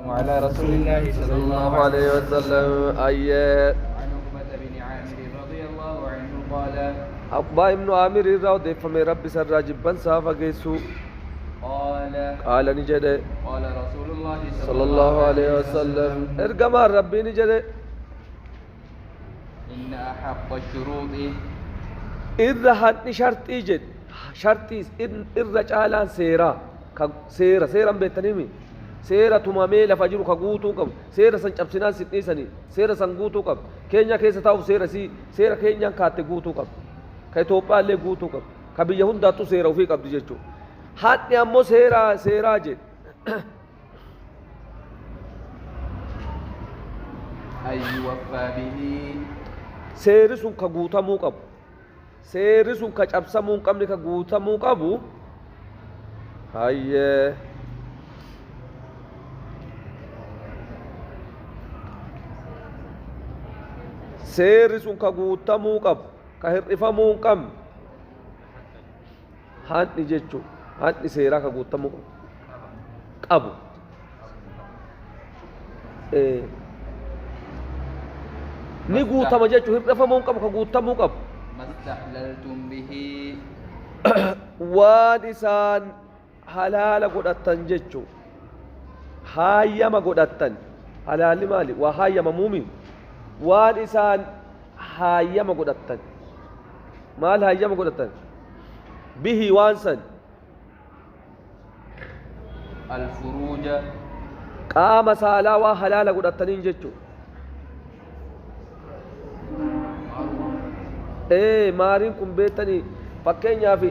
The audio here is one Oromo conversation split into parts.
وعلى رسول الله صلى الله عليه وسلم آيات عن عقبة بن عامر رضي الله عنه قال أبا ابن عامر الراود فمي ربي سر جبا سافا قيسو قال نجد قال رسول الله صلى الله عليه وسلم ارقما ربي نجد إن أحق الشروط إذا هاتني شرطي جد شرطي إذا جالان سيرا سيرا بيتنيمي seera tumamee lafa jiru ka guutuu qabu seera san cabsinaan sitniisanii seera san guutuu qabu keenya keessa taa'uuf seera keenyaan kaatte guutuu qabu ka Itoophiyaa illee guutuu qabu ka biyya hundaattu seera ofii qabdi jechuudha haadhi ammoo seeraa jedhe أن يوفى به seerri sun ka guutamuu qabu seerri sun ka cabsamuu hin qabne ka guutamuu qabu hayyee seerri sun ka guutamuu qabu ka hir'ifamuu hin qabne haadhi jechuun haadhi seeraa ka guutamuu qabu ni guutama jechuun hir'ifamuu hin qabu ka guutamuu qabu ما استحللتم به waan isaan halaala godhatan jechuun hayyama godhatan halaalli maali waa hayyama muumin waan isaan hayyama godhatan maal hayyama godhatan bihi waan san الفروج qaama saalaa waa halaala godhataniin jechuu maariin kun beektanii fakkeenyaaf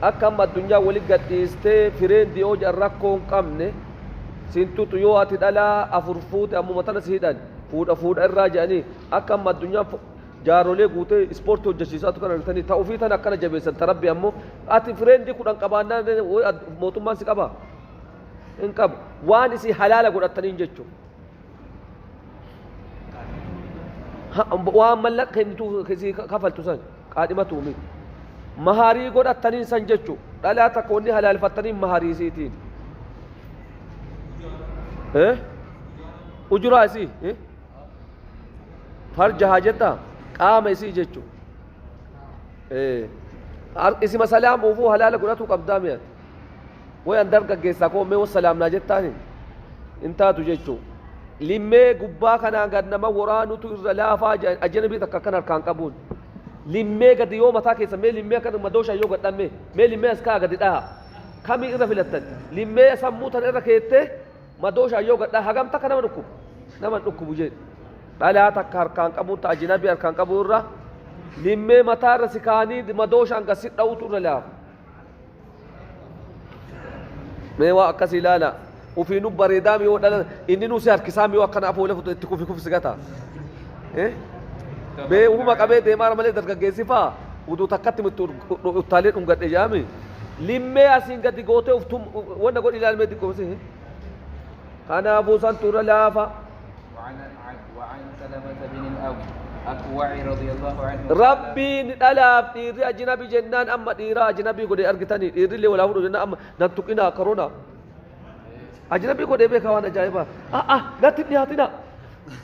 akka amma addunyaa walitti gadhiistee fireen dhiyoo jedhan rakkoo hin qabne sintutu yoo ati dhalaa afur fuute ammuma tana siidhan fuudha irraa jedhanii akka amma addunyaa jaarolee guutee ispoortii hojjechiisaatu kana argitanii ta'uu fi tan akkana jabeessan tarabbi ammoo ati fireendi kudhan qabaannaan mootummaan si qaba hin qabu waan isii halaala godhataniin jechuu waan mallaqa kennituu kafaltu san qaadhimatu umi maharii godhataniin san jechuu dhalaa takka wanni halaalfataniin maharii isiitiin ujuraa isii farja haa jetta qaama isii jechuu isima salaamuufuu halaala godhatu qabdaa mi'at way an dargaggeessaa koo mee wassalaamnaa jettaani in taatu jechuu limmee gubbaa kanaan gad nama waraanutu irra laafaa ajnabii takka akkan harkaan qabuun limmee gadi yoo mataa keessa mee limmee akkan madooshaa yoo gadhamme mee limmee as kaa gadi dhaha kamii irra filattan limmee sammuu tan irra keettee madooshaa yoo gadhaa hagam takka nama dhukkubu jedhe dhalaa takka harkaan qabuun ta ajnabii harkaan qabu irra limmee mataa irra sikaanii madooshaan gasi dha'utu irra laafa mee waa akkas ilaala ufiinu bareedaa miyoo dhala inni nuusi harkisaa miyoo akkana afoole futu itti kufi gata bee ufuma qabee deemaa malee dargaggeessi faa uduu takkatti uttaalee dhungadhe jaami limmee asiin gadi gootee uftum wanda godhi ilaalmee xiqqoomsi kanaafuu santu irra laafa وعن سلمة بن الأكوع رضي الله عنه rabbiin dhalaaf dhiirri ajnabii jennaan amma dhiira ajnabii godhe argitanii dhiirri illee walaa fudhu jennaan amma nan tuqinaa karoona ajnabii godhe beeka waan ajaa'ibaa natti dhiyaatina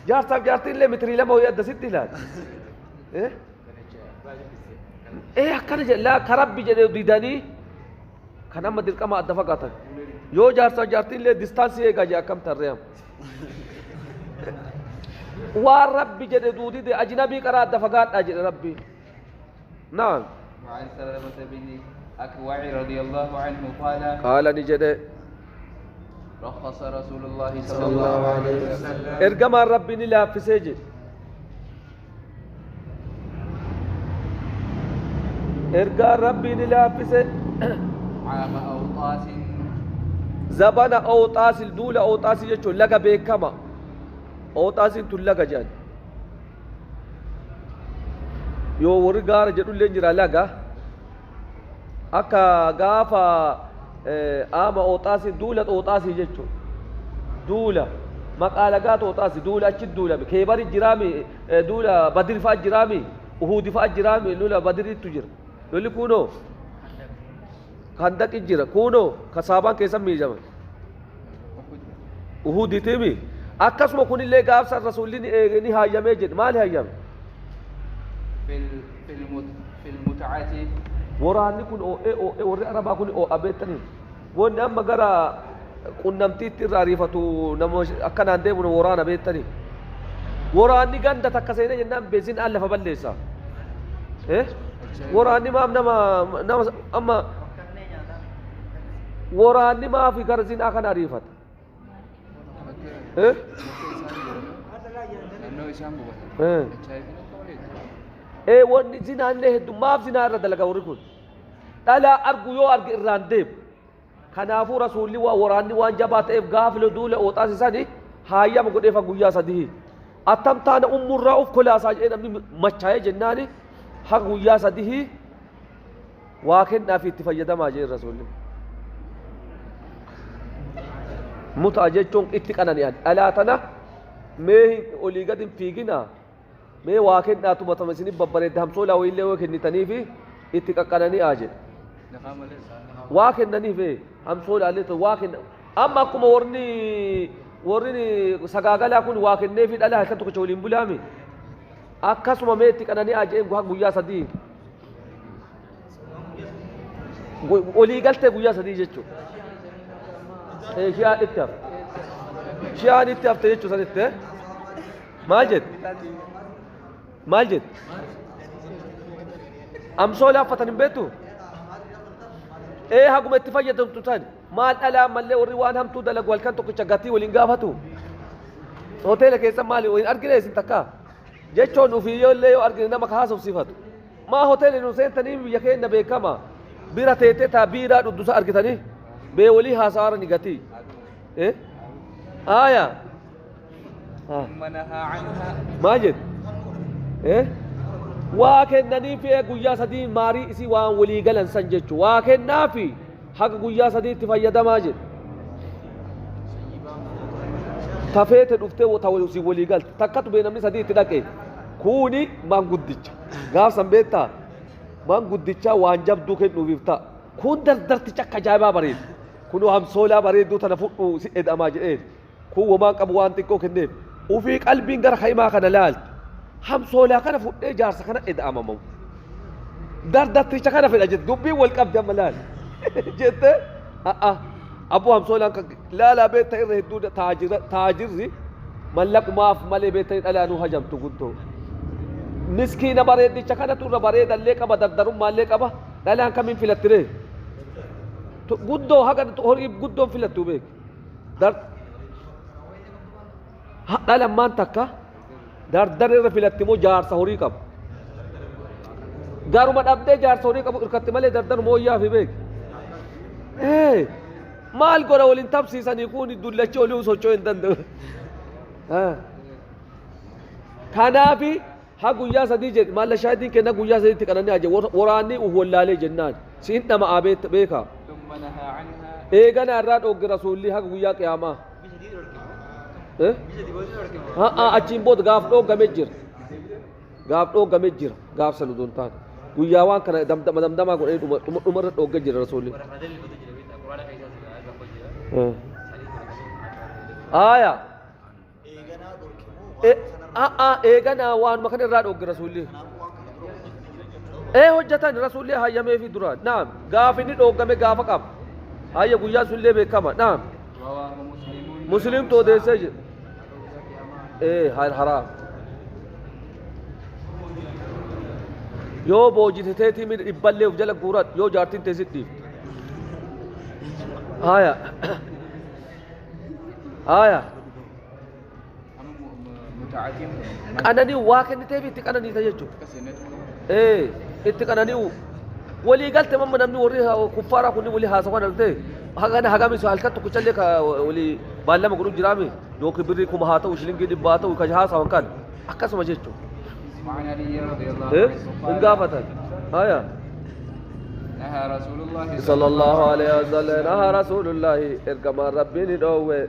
jaarsaaf jaartiin illee mitirii lama ho'i addasitti ilaali akkana jedhaa ka rabbi jedhe didanii kan amma dirqama adda fagaatan yoo jaarsaaf jaartiin illee distaansii eegaa jee akkam tarreeyam waan rabbi jedhe duudide ajnabii qaraa adda fagaadhaa jedhe rabbi naam وعن سلمة بن الأكوع رضي الله عنه قال نجده رخص رسول الله صلى الله عليه وسلم ارجما ربي لا في سجد ارجع ربي لا في عام أوطاس زبان أوطاس الدولة أوطاس يجوا لقى بكما أوطاس تلقى جان يو ورجار جدول لنجرا لقى أكا غافا ama ooxaasi duula ooxaasi jechuun duula maqaalagaat ooxaasi duula achi duula keebari jiraami duula badiri fa'a jiraami uhudi fa'a jiraami lula badiriitu jira lolli kunoo handaqi jira kunoo kasaabaan keessan miijaman uhudi timi akkasuma kunillee gaafsa rasuulli ni hayyamee jedhe maali hayyame في المتعة waraanni kun warri arabaa kun abeettanii wanni amma gara qunnamtiitti irraa ariifatu nama akkanaan deemu waraana beettanii waraanni ganda takka seenee jennaan beesin aan lafa balleessa waraanni maaf nama amma waraanni maafi gara zinaa kana ariifata wanni zinaallee hedduu maaf zinaa irra dalaga warri kun dhalaa argu yoo arge irraan deemu kanaafuu rasuulli waa waraanni waan jabaa ta'eef gaafile duule ooxaasisanii haayyama godheefa guyyaa sadii attam taana ummurraa uf kolaasaa jedhee namni machaa'ee jennaani haga guyyaa sadii waa kennaa fi itti fayyadamaa jedhe rasuulli mutaa jechuun itti qanani'an dhalaa tana mee olii gad hin fiiginaa mee waa kennaa tumatama isinif babbareedda hamsoolaa wayillee yoo kennitanii fi itti qaqqanani'aa jedhe waa kennaniif hamsoolaallee ta'u waa kenna amma akkuma warri sagaagalaa kun waa kenneefi dhalaa halkan tokkicha waliin bulaame akkasuma mee itti qanani'aa jedheen guyyaa sadii olii galtee guyyaa sadii jechuudha shi'aan itti hafte jechuu sanitti maal jette amsoolaa uffatan hin beektu haguma itti fayyadamtu tan maal dhalaa mallee warri waan hamtuu dalagu halkan tokkicha gatii waliin gaafatu hoteela keessa maali waliin argine isin takka jechoon ufiyyollee yoo argine nama haasofsiifatu maa hoteela nu seentanii biyya keenya beekama bira teetee taa biiraa dhuddusa argitanii bee walii haasawaara ni gatii aya maal jette waa kennaniif guyyaa sadii maarii isii waan walii galan san jechu waa kennaafi haga guyyaa sadii itti fayyadamaa jedhe tafeete dhuftee si walii galte takkatu bee namni sadii itti dhaqe kuni maanguddicha gaafsan beektaa maanguddichaa waan jabduu kennuufiif ta'a kun dardarticha akka ajaa'ibaa bareedu kunoo hamsoolaa bareedduu tana fudhu si ed'amaa jedheen kun womaan qabu waan xiqqoo kenneef ufii qalbiin gara kaimaa kana laalti hamsoolaa kana fudhee jaarsa kana ed'amamamu dardarticha kana fedha jette dubbiin wal qabdi amma laal jette abboo hamsoolaan laalaa beetta irra hedduu taajirri mallaqumaaf malee beettanii dhalaanuu hajamtu guddoo miskiina bareeddicha kanatu irra bareedallee qaba dardarummaallee qaba dhalaan kamiin filattire guddoo haga horii guddoon filattu beek dhalammaan takka dardar irra filatti moo jaarsa horii qabu garuma dhabdee jaarsa horii qabu irkatti malee dardar mooyyaa fi beek maal godha waliin tabsiisanii kun dullachee olii socho'uu hin danda'u kanaafi ha guyyaa sadii jedhe maalla shaahidiin kenna guyyaa sadiitti qananii aje waraanni wallaalee jennaan siin dhama'aa beeka eegana irraa dhoogge rasuulli haga guyyaa qiyaamaa achiin booda gaaf dhooggamee jira gaaf sanu doon taate guyyaa waan kana damdamaa godhee dhumarra dhoogge jira rasuulli aya eeganaa waanuma kana irraa dhoogge rasuulli hojjetan rasuulli hayyamee fi duraan naam gaafi inni dhooggame gaafa qaba hayya guyyaa sunillee beekama naam muslimtu odeessee jira haraam yoo boojiteteetii min dhibballee uf jala guuran yoo jaartiin teessit dhiifte haya qananii waa kenniteef itti qananiita jechuudha itti qananii walii galte mamma namni warri kuffaaraa kunni walii haasawan alte hagana hagami halkan tokkichallee ka walii baallama godhu jiraame yookiin birrii kuma haa ta'u shilingii dhibbaa haa ta'u ka haasawan kan akkasuma jechuudha hin gaafatan haya نهى رسول الله صلى الله عليه وسلم نهى رسول الله ارجما ربي دوه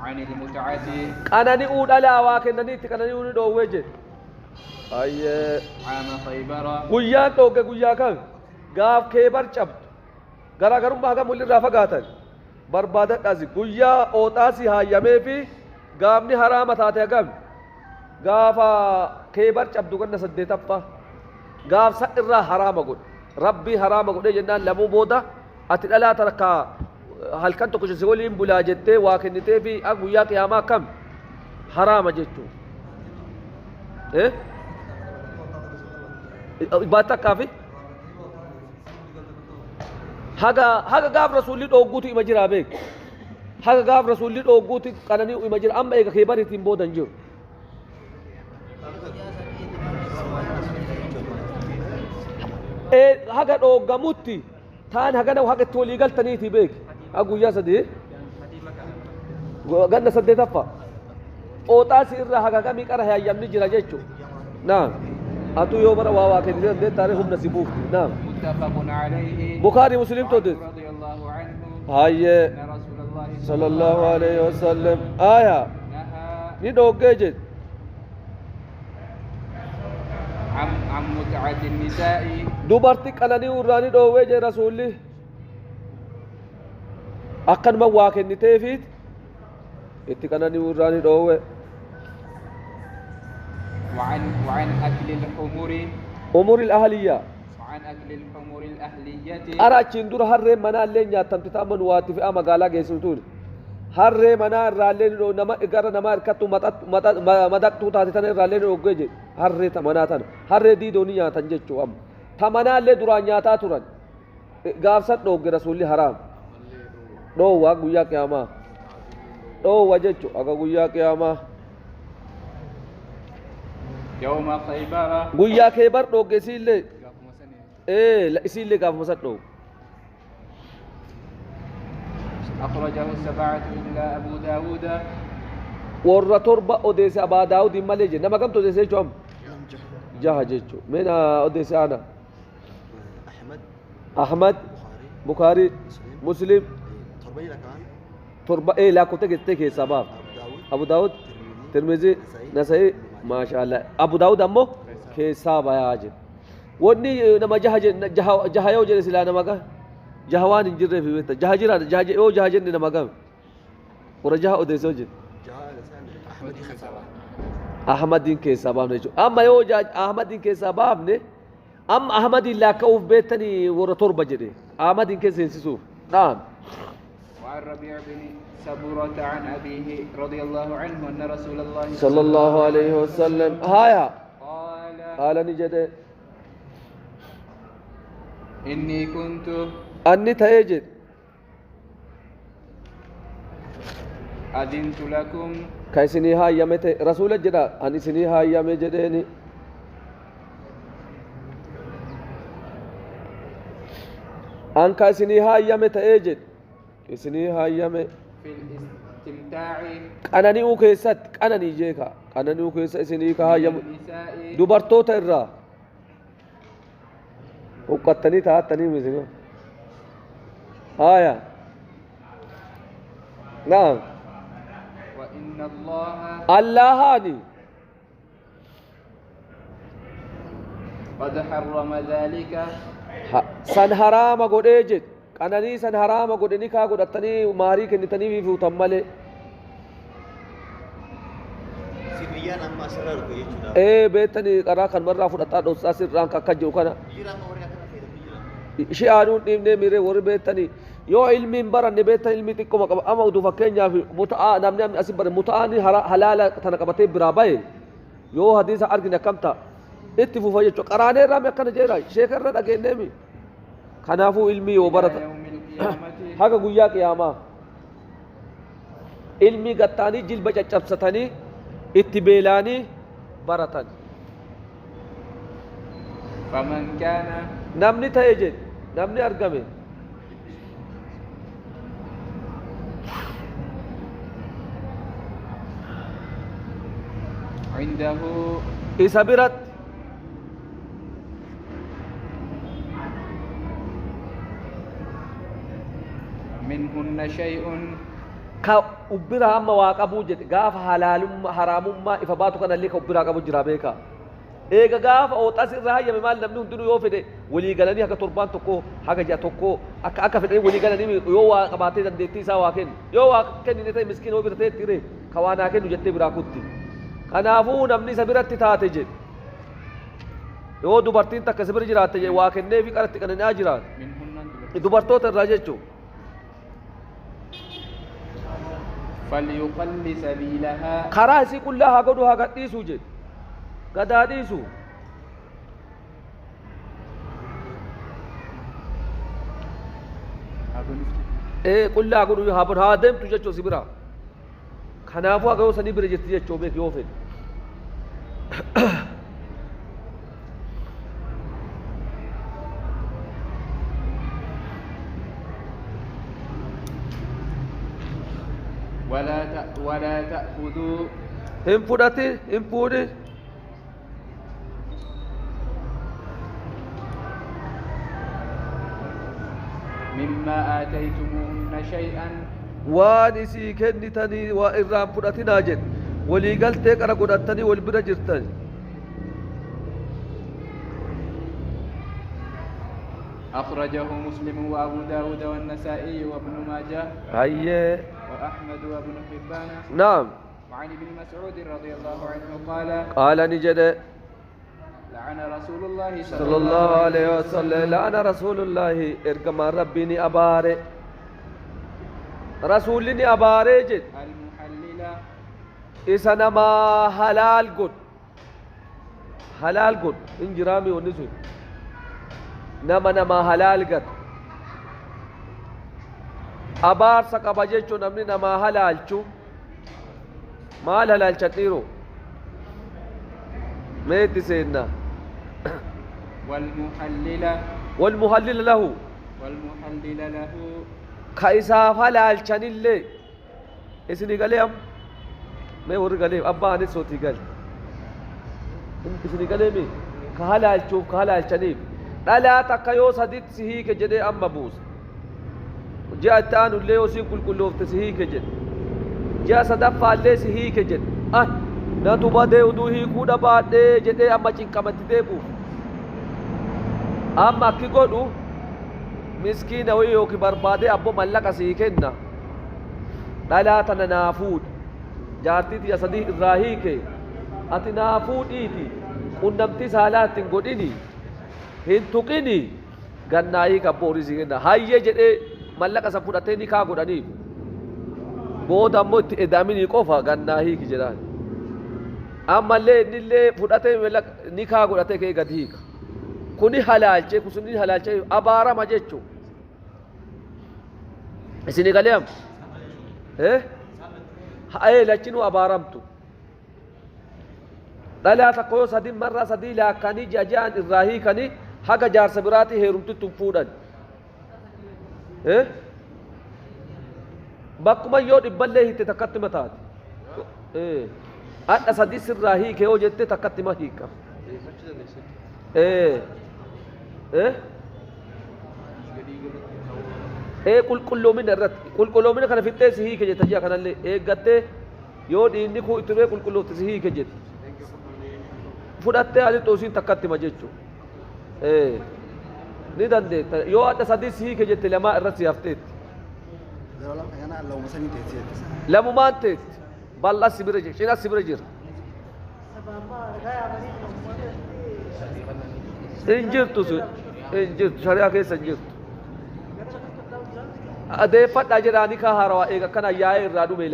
عن المتعة أنا نقول ألا واكن نيت كنا نقول دوه جد أيه عام خيبر قيا توك قيا كان قاف كبر شب غرا غرم بحاجة مولي رافع قاتل barbaadan asi guyyaa ooxaasi hayyamee fi gaafni haraama taate hagam gaafa keebar cabdu ganna saddeetaffaa gaafsa irraa haraama godhe rabbii haraama godhe jennaan lamuu booda ati dhalaa takka halkan tokko si waliin bulaa jettee waa kennitee fi guyyaa qiyaamaa kam haraama jechuu baata akkaafi haga gaaf rasuulli dhoogguutu ima jiraa beek haga gaaf rasuulli dhoogguutu qananii ima jira amma eega keebariitiin boodan jiru haga dhooggamutti taan hagana haga itti walii galtaniiti beek haga guyyaa sadii ganna saddeetaffa ooxaasi irraa haga kamii qara hayyamni jira jechuu naam atu yoo bara waa kennite dandeettaare humna si buufti naam متفق عليه بخاري مسلم تودد رضي الله عنه هاي أن رسول الله صلى الله عليه وسلم آية نهى ندوجت عن متعة النساء دوبارتك أنا نوراني دوجت رسولي أكن ما واقع نتفيد إتكنا نوراني دوجت وعن أكل الحمر أمور الأهلية وعن أكل الحمر الأهلية أرى تشندور هرّي منا لين ياتم تتامن واتف أما قالا جيسوتون هرّي منا رالين نما إقرا نما إركتو مدك تو تاتي رالين أوجي هرّي تمنا تان هرّي دي دنيا تنجتشو أم تمنا اللي درانيا تاتورن غافسات نوجي رسولي حرام دو واقويا كياما دو وجهشو أقويا كياما يوم خيبر قويا كيبر نوجي سيلي لا يصير لك في مسدو أخرجه السبعة إلا أبو داود ورّا تربة أوديس أبا داود مالجي نما كم توديس جم جهجتشو من أوديس أنا أحمد بخاري مسلم تربة لا كنت قلت لك سباب أبو داود ترمذي نسائي ما شاء الله أبو داود أمه كيساب يا عجل وني نما جهايو جل سلا نما كا جهوان جرّ في بيته جهاجرا جهاجو جهاجن نما كا ورجها أوديسو جن أحمد دين كي سباب نجو أما يو جاج أحمد دين كي سباب نه أم أحمد الله كوف بيتني ورطور بجري أحمد دين كي سنسيسو نعم وعن ربيع بن سبورة عن أبيه رضي الله عنه أن رسول الله صلى الله عليه وسلم هايا قال نجد إني كنت أني تيجد أذنت لكم كيسني هاي يمت رسول الجدا أني سني هاي يم جدني أن كيسني هاي يمت تيجد كيسني هاي يم في الاستمتاع أنا نيو كيست أنا نيجيكا أنا نيو كيست سني كهاي يم بالنساء دوبرتو ترى وقتني تاتني مزينو آية نعم وإن الله الله هاني قد حرم ذلك سن حرام قد أنني سن حرام قد نكا قد أتني ماري كنتني في وتملي سبيان أما سرر كيجودا إيه بيتني قرا كان مرة فلتا دوسا سران كاكجو كنا شيء آنون نيمني ميري ور بيتني يو علمي برا نبيت علمي تكو مقام أما ودو فكين يا في متعة نامني أمني أسيب برا متعة حلالة تنقبتي براباي يو حديث أرجنا كمتا اتفو فجأة قراني رام يكنا جيرا شيخر رد أجين نمي خنافو علمي وبرا يوم القيامة حقا قويا قياما علمي قطاني جل بجا چبستاني اتبيلاني برتن فمن كان نمني تيجد نمني أرقمي عنده إسابيرت منهن شيء كأبرا أما واقبو جد غاف حلال حرام ما إفباتو كان اللي كأبرا قبو جرابيكا eega gaafa ooxas irraa hayyame maal namni hundinuu yoo fedhe walii galanii akka torbaan tokko haga ja'a tokko akka fedhanii walii galanii yoo waa qabaatee dandeettii isaa waa kennu yoo waa kennine ta'e miskiina yoo bira ta'e tiree ka waa naa kennu jettee biraa kutti kanaafuu namni isa biratti taate jedhe yoo dubartiin takka isa bira jiraatte jedhe waa kennee fi qaratti qanani'aa jiraate dubartoota irraa jechuun فليقل سبيلها karaa isii qullaa haa godhu haa gadhiisuu jedhe gadaa dhiisu qullaa godhu haa deemtu jechuu si bira kanaafuu haga yoo sanii bira jirti jechuu beek yoo fedhe ولا تأخذوا hin fudhati hin fuudhi مما آتيتموهن شيئا waan isii kennitanii waa irraan fudhatinaa jedhe walii galtee qara godhattanii wal bira jirtan أخرجه مسلم وأبو داود والنسائي وابن ماجه hayyee وأحمد وابن حبان naam وعن ابن مسعود رضي الله عنه قال qaala ni jedhe لعن رسول الله صلى الله عليه وسلم لعن رسول الله ارجما ربي أباري رسولني أباري جد المحللة إسانا ما حلال قد حلال قد إنجرامي ونسو نما حلال قد أبار سقبا جيشو نمني نما حلال شو مال حلال شتيرو ميت سيدنا والمحلل له والمحلل له كإساف حلال شنيلي إسني قليم ما هو قليم أبا أني صوتي قال إسني قليمي كحلال شوف كحلال شنيف لا تكيو صديق سهي كجدي أما بوس جاء تان اللي يوسي كل سهي كجد جاء صدق اللي سهي كجد ناتو بده ودوهي كودا بعد جدي أما جنكمت ديبو أما كي قدو مسكين هو يوكي بربادة أبو ملك سيكنا لا تنافود جارتي تي أصدي إبراهيم كي أتنافود إيتي قندمتي سالات تنقديني هنتقيني غنائي كبوري سيكنا هاي جدي ملك سفودتني كاغوداني بود أمو إداميني قفا غنائي كجران أما اللي فودتني ملك نيكا غودتني كي غديك kuni halaalche kusuni halaalche abaarama jechu isini galiyam hae lachinu abaaramtu dhalaa takko sadi marra sadi laakani jajaan irraahi kani haga jaarsa biraati heerumtittu fuudhan bakkuma yoo dhibballee hitte takkatti mataati adha sadi sirraahi kee yoo jette takkatti ma hiikam qulqulloomin irratti qulqulloomina kana fixxee si hiike jetta ji'a kanallee eeggattee yoo dhiinni kuu itti dhufee qulqulloofte si hiike jette fudhattee asitti osiin takkatti ma jechuu ni dandeetta yoo adda sadii si hiike jette lamaa irratti si hafteetti lamumaan teetti bal'as si bira jira cinas si bira jira injirtu shari'a keessa injirtu adeeffadhaa jedhaanii kaa haarawaa eega kana yaa'ee irraa dhume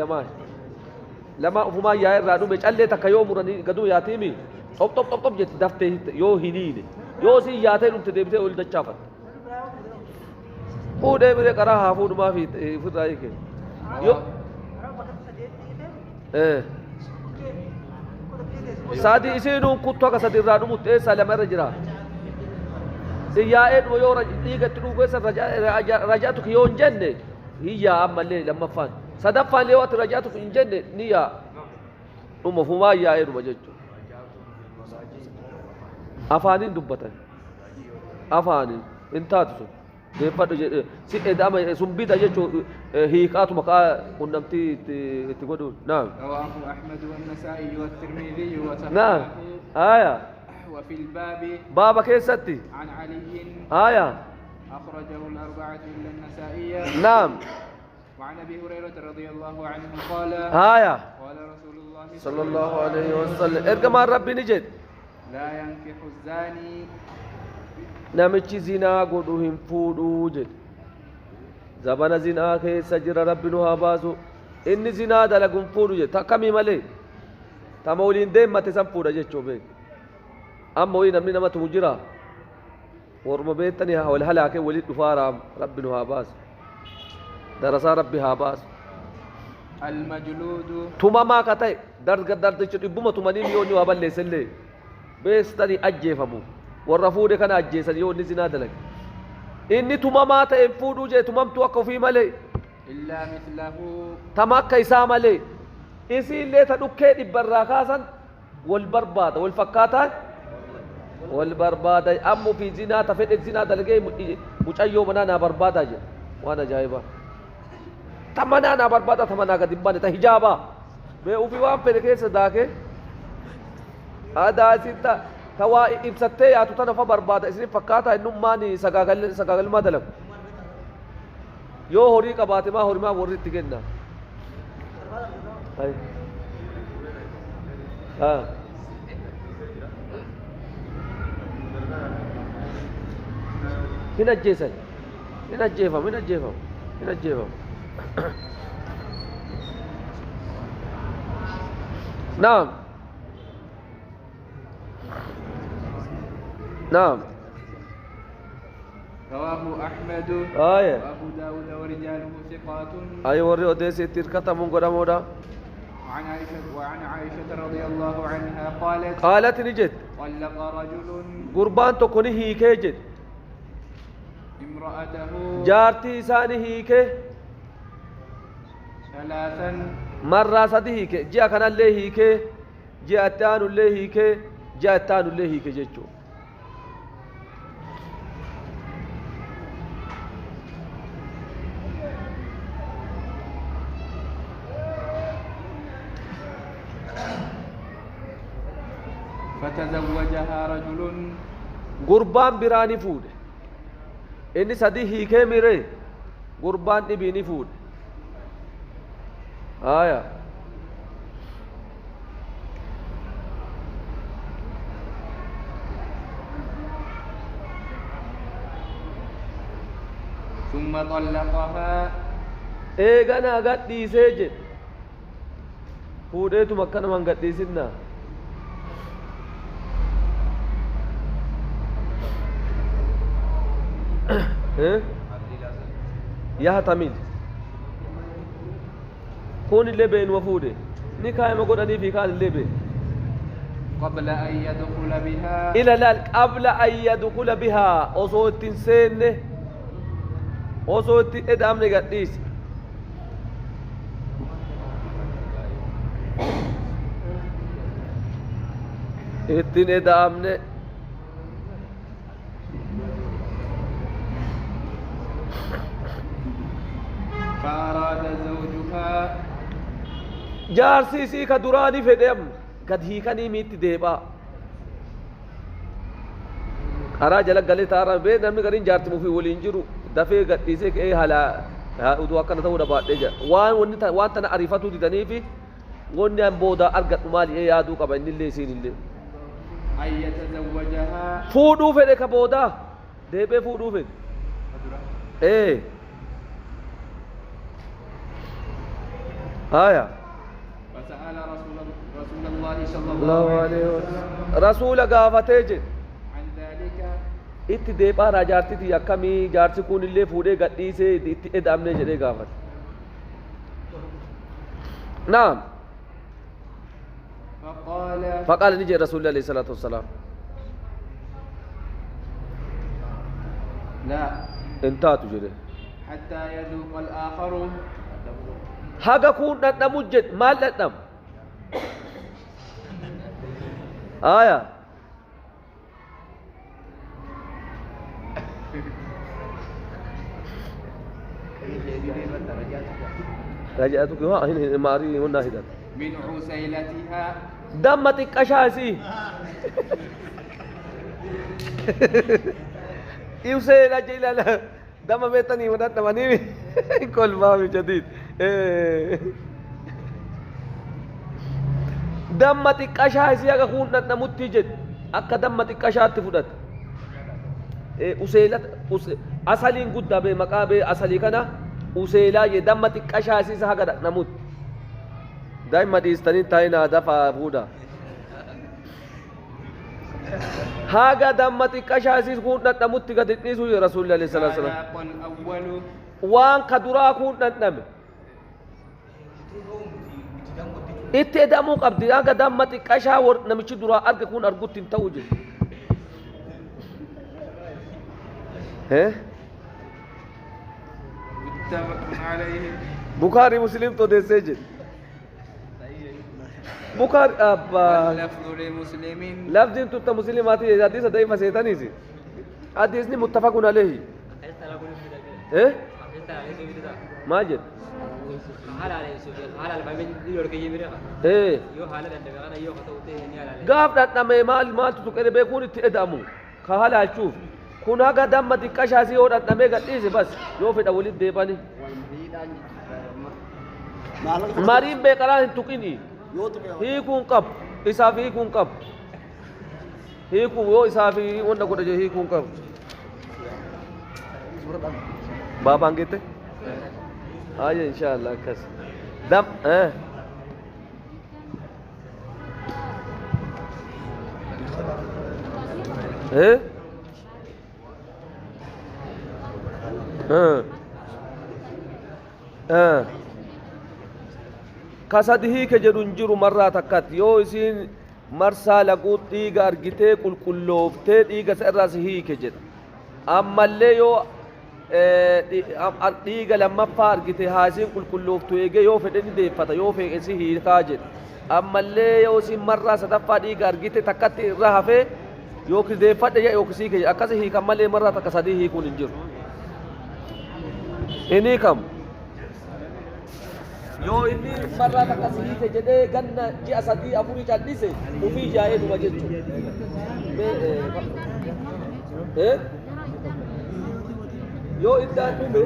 lamaa ufumaa yaa'ee irraa dhume callee takka yoo muranii gaduu yaatiimi xop jetti daftee yoo hiniine yoo si yaatee dhumte deebitee ol dachaafatte fuudhee biree qaraa haa fuudhumaa fi ofirraa hiike saadii isiinuu kuttu akka sadi irraa dhumutti eessaa lama irra jira yaa'ee dhuma yoo dhiigatti dhufu keessa rajaatu yoo hin jenne hiyyaa ammallee lammaffaan sadaffaan yoo ati rajaatu hin jenne ni yaa dhuma fumaa yaa'ee dhuma jechuudha afaaniin dubbatan afaaniin hin taatu sun deeffadhu jedhe si edama sun bita jechuun hiikaatu maqaa qunnamtii itti godhuun naam رواه أحمد والنسائي والترمذي naam aya وفي الباب بابا كيستي عن علي آية أخرجه الأربعة إلا النسائية. نعم وعن أبي هريرة رضي الله عنه قال آية قال رسول الله صلى الله عليه وسلم ارجع ربي نجد لا ينكح الزاني namichi zinaa godhu hin fuudhuu jedhe zabana zinaa keessa jira rabbi nu haa baasu inni zinaa dalagu hin fuudhu jedhe takkamii malee tama waliin deemmate san fuudha jechuu beek amma wayii namni nama tumu jira warma beettanii wal halaakee walit dhufaaraam rabbi nu haa baasu darasaa rabbi haa baasu المجلود tumamaa ka ta'e dardichi dhibbuma tumanii miyoonni waa balleessellee beestanii ajjeefamu warra fuudhe kana ajjeesan yoo inni zinaa dalage inni tumamaa ta'e fuudhuu jee tumamtu akka ofii malee إلا مثله tama akka isaa malee isiillee ta dhukkee dhibbarraa kaasan wal barbaada wal fakkaataan wal barbaada amma ofii zinaa ta fedhe zinaa dalagee mucayyoo manaa naa barbaadaa jedhe waan ajaa'ibaa ta manaa naa barbaada ta manaa gadi hin baane ta hijaabaa mee ofii waan fedhe keessa daakee adaasitta tawaa ibsattee yaatu tana fa barbaada isin fakkaataa innummaan sagaagalmaa dalagu yoo horii qabaate maa horimaa warri itti kenna hin ajjeesan hin ajjeefamu hin ajjeefamu hin ajjeefamu naam نعم رواه أحمد آية وأبو داود ورجاله ثقات. أي وري أديسي تركتا من قدام ودا وعن عائشة رضي الله عنها قالت نجد طلق رجل قربان تكوني هيكي جد امرأته جارتي ساني هيكي ثلاثا مرة سدي هيكي جاء كان اللي هيكي جاء التانو اللي هيكي جاء التانو اللي هيكي جيتشو فتزوجها رجل قربان براني فود إني سدي هيكي ميري قربان نبيني فود آية ثم طلقها إيغانا قد ديسي فوديتو مكانا من قد ديسنا يحتمل كون اللي بين وفوده نكاية ما قدني في كان اللي بين قبل أن يدخل بها إلى ذلك قبل أن يدخل بها أصوت سنة أصوت إدام نقديس إتن إدام فأراد زوجها جارسي سي كدراني فدم قد هي كاني ميت ديبا أرا جلق قلت أرا بيت نمي قرين جارتي مفي ولينجرو دفي قد إيسيك إيه هلا ودوا كان تقول بعد إيجا وان تنا عرفتو دي تنيفي غني أن بودا أرقت مالي إيه يادو كبا إن اللي سين اللي أن يتزوجها فودو فدك بودا ديبه فودو فد إيه آية فسأل رسول الله صلى الله عليه وسلم رسول قافتي عن ذلك itti deebaa raa jaartiti akkamii jaarsi kun illee fuudhee gadhiisee itti edamne jedhee gaafate naam faqaala ni jedhe rasuulli alayhi salaatu wassalaam لا in taatu jedhe حتى يذوق الآخر haga kun dhadhamu jedhe maal dhadhamu aya رجعتك هنا ماري هنا هنا من عسيلتها دمتك أشاسي يوسف أجي لا دم بيتني ودات دماني كل ما في جديد دم تكاشا سيا كون نموت تيجت أكا دم تكاشا تفودت أسيلة أصلين قد به مكابه أصلي كنا أسيلة يدم تكاشا سيا هكذا نموت دائما ديستاني تاينا دفع بودا هاga dammati qashaasis kun dhandhamutti gad dhiisu ya rasuulli alayhi salaatu wassalaam waan ka duraa kun dhandhame itti edamuu qabdi haga dammati qashaa namichi duraa arge kun argutti hin ta'u jedhe bukaari muslim todeessee jedhe بخاري أبا لفظ لمسلم لفظ أنت مسلماتي حديث ضعيف سيتاني سي حديث متفق عليه إيه ما جد إيه قاف نتنمي مال تتكرر بيكون تأدمو كهلا شوف كنا قدام ما تكشاسي أو نتنمي قديسي بس يوفي دولي ديباني مارين بكران تكيني hiikuun qab isaaf hiikuun qab hiikuu yoo isaaf wanda godha jee hiikuun qab baabaan geette ayya inshallah akkas dam كسده كجرونجر مرة تكت يو إسين مرسا لقوت ديغا أرغتي كل كلوفتي ديغا سأراس هي كجر أما اللي يو ديغا لما فارغتي هاسين كل كلوفتو يجي يو فدني دي فتا يو في إسي هي كاجر أما اللي يو إسين مرة ستفا ديغا أرغتي تكت رهفه يو كدي فتا يو كسي كجر أكاسي هي كمالي مرة تكسده هي كونجر إني كم yoo inni marraa takka siite jedhee ganna ji'a sadii afurii callise ufii jaayee dhuma jechuudha. Yoo iddaan dhume